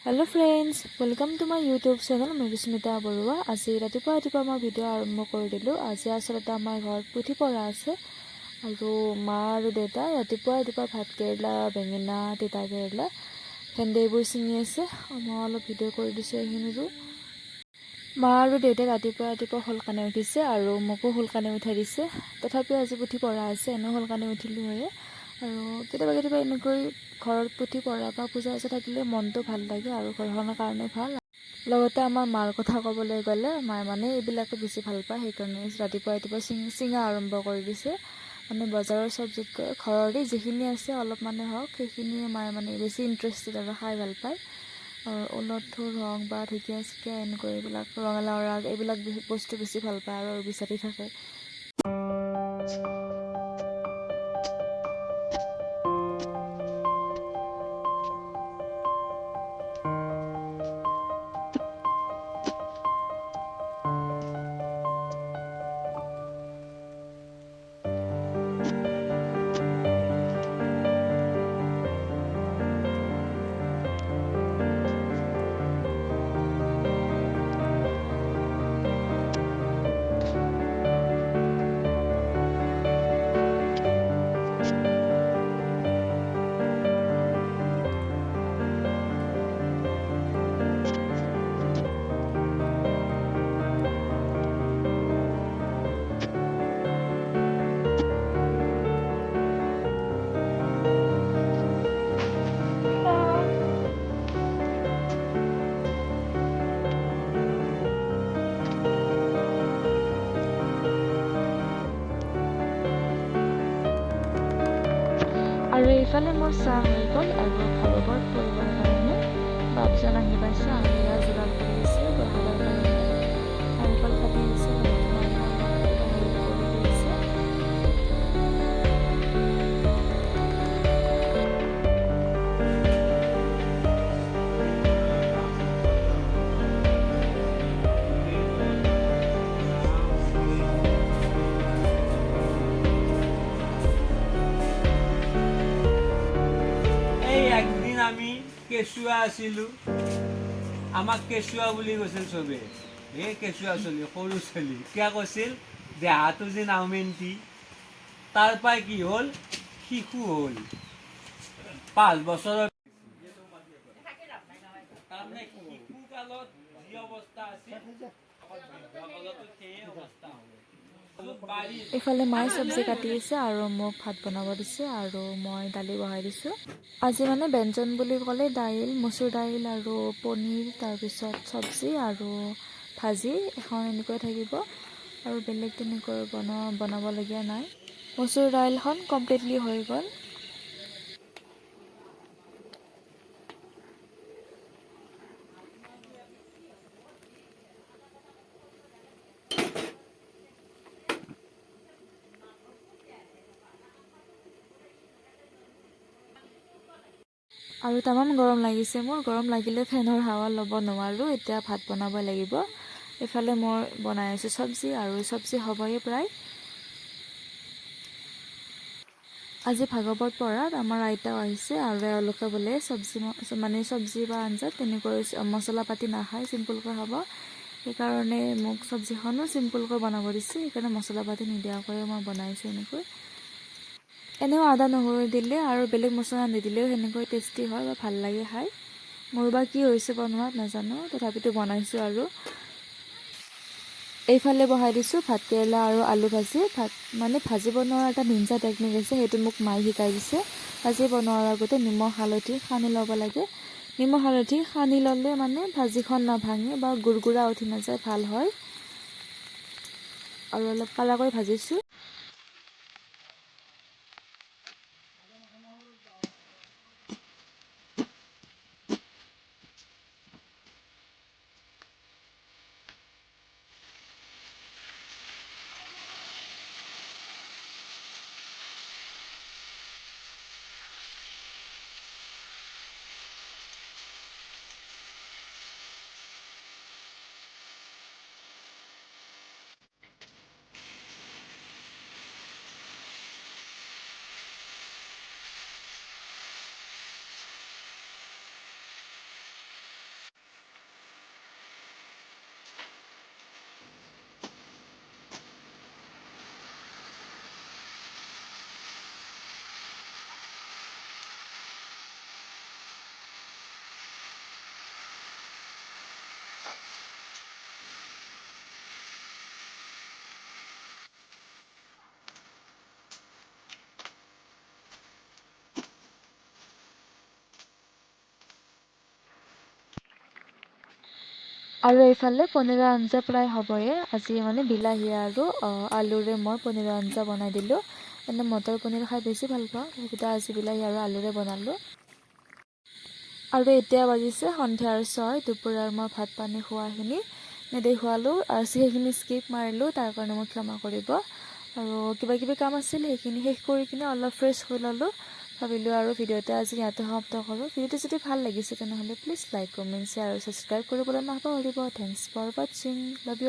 Hello friends, welcome to my YouTube channel Mridusmita Baruah. आज रातिपुवा मैं भिडिओ आरम्भ कर दिलो। आज आसलते आमार घर पुथि पढ़ा आछे और मा और देउता रातिपुवा भात केरेला, बेंगेना, तिता केरेला भेंडीबोर चिंगी आछे। मैं अलप भिडिओ कर दिसो एखिनिरो। मा और देउताई रातिपुवा सोनकाले उठिसे और मोको सोनकाले उठाई दिसे। तथापिও आज पुथि पढ़ा आछे, एने सोनकाले उठिलो हये और केতিয়াबा एनेকৈ घरत पुथि पढ़ा বা পূজা আৰ্চা থাকিলে মনটো ভাল লাগে আৰু ঘৰখনৰ কাৰণে ভাল। লগতে আমাৰ মাৰ কথা ক'বলৈ গ'লে মায়ে মানে এইবিলাকে বেছি ভাল পায়, সেইকাৰণে ৰাতিপুৱা চিঙা আৰম্ভ কৰি দিছে। মানে বজাৰৰ চব্জিতকৈ ঘৰৰে যিখিনি আছে অলপ মানে হওক সেইখিনিয়ে মায়ে মানে বেছি ইণ্টাৰেষ্টেড আৰু খাই ভাল পায়। ওলট থুৰ হওক বা ঢেকীয়া চেকীয়া এনেকৈ এইবিলাক ৰঙালাওৰ আগ এইবিলাক বস্তু বেছি ভাল পায় আৰু বিচাৰি থাকে। আৰু এইফালে মোৰ চাহ হৈ গ'ল আৰু ভাগৱত পঢ়িবৰ কাৰণে বাপজন আহি পাইছে আৰু এয়া যোগাৰ কৰি আছে প্ৰসাদৰ কাৰণে। নাৰিকল কাটি আছে, লগতে নাৰিকল কিবা হেৰি কৰি দিছে। একদিন আমি কেঁচুৱা আছিলোঁ, আমাক কেঁচুৱা বুলি কৈছিল চবে। এই কেঁচুৱা চলি সৰু চলি কিয় কৈছিল, দেহাটো যে নাওমেন্তি। তাৰ পৰাই কি হ'ল, শিশু হ'ল 5 বছৰৰ। তাৰমানে শিশু কালত যি অৱস্থা আছিল সেই অৱস্থা হ'ব। এইফালে মায়ে চব্জি কাটি আছে আৰু মোক ভাত বনাব দিছে আৰু মই দালি বহাই দিছোঁ। আজি মানে ব্যঞ্জন বুলি ক'লে দাইল, মচুৰ দাইল আৰু পনীৰ, তাৰপিছত চব্জি আৰু ভাজি এখন এনেকৈ থাকিব আৰু বেলেগ তেনেকৈ বনাবলগীয়া নাই। মচুৰ দাইলখন কমপ্লিটলি হৈ গ'ল। আৰু তামাম গৰম লাগিছে মোৰ। গৰম লাগিলে ফেনৰ হাৱা ল'ব নোৱাৰোঁ। এতিয়া ভাত বনাব লাগিব। এইফালে মই বনাই আছোঁ চব্জি আৰু চব্জি হ'বই প্ৰায়। আজি ভাগৱত পঢ়াত আমাৰ আইতাও আহিছে আৰু এওঁলোকে বোলে চব্জি বা আঞ্জাত তেনেকৈ মছলা পাতি নাখায়, চিম্পুলকৈ খাব। সেইকাৰণে মোক চব্জিখনো চিম্পুলকৈ বনাব দিছে, সেইকাৰণে মছলা পাতি নিদিয়াকৈয়ে মই বনাইছোঁ এনেকৈ। এনেও আদা নহৰু দিলে আৰু বেলেগ মছলা নিদিলেও সেনেকৈ টেষ্টি হয় বা ভাল লাগে খাই। মোৰ বা কি হৈছে বনোৱাত নাজানো, তথাপিতো বনাইছোঁ আৰু। এইফালে বহাই দিছোঁ ভাত কেৰেলা আৰু আলু ভাজি। ভাজি বনোৱাৰ এটা নিঞ্জা টেকনিক আছে, সেইটো মোক মায়ে শিকাই দিছে। ভাজি বনোৱাৰ আগতে নিমখ হালধি সানি ল'ব লাগে। নিমখ হালধি সানি ল'লে মানে ভাজিখন নাভাঙে বা গুৰগুৰা উঠি নাযায়, ভাল হয়। আৰু অলপ কাঢ়াকৈ ভাজিছোঁ। আৰু এইফালে পনীৰৰ আঞ্জা প্ৰায় হ'বয়ে। আজি মানে বিলাহী আৰু আলুৰে মই পনীৰৰ আঞ্জা বনাই দিলোঁ। এনে মটৰ পনীৰ খাই বেছি ভাল পাওঁ, সেইকেইটা আজি বিলাহী আৰু আলুৰে বনালোঁ। আৰু এতিয়া বাজিছে সন্ধিয়াৰ 6, দুপৰীয়াৰ মই ভাত পানী খোৱাখিনি নেদেখুৱালোঁ। সেইখিনি স্কিপ মাৰিলোঁ, তাৰ কাৰণে মোক ক্ষমা কৰিব। আৰু কিবা কিবি কাম আছিল, সেইখিনি শেষ কৰি কিনে অলপ ফ্ৰেছ হৈ ল'লোঁ। ভাবিলোঁ আৰু ভিডিঅ'টো আজি ইয়াতে সমাপ্ত কৰোঁ। ভিডিঅ'টো যদি ভাল লাগিছে তেনেহ'লে প্লিজ লাইক, কমেণ্ট, শ্বেয়াৰ আৰু ছাবস্ক্ৰাইব কৰিবলৈ নাপাহৰিব। থেংকছ ফৰ ৱাচিং। Love you.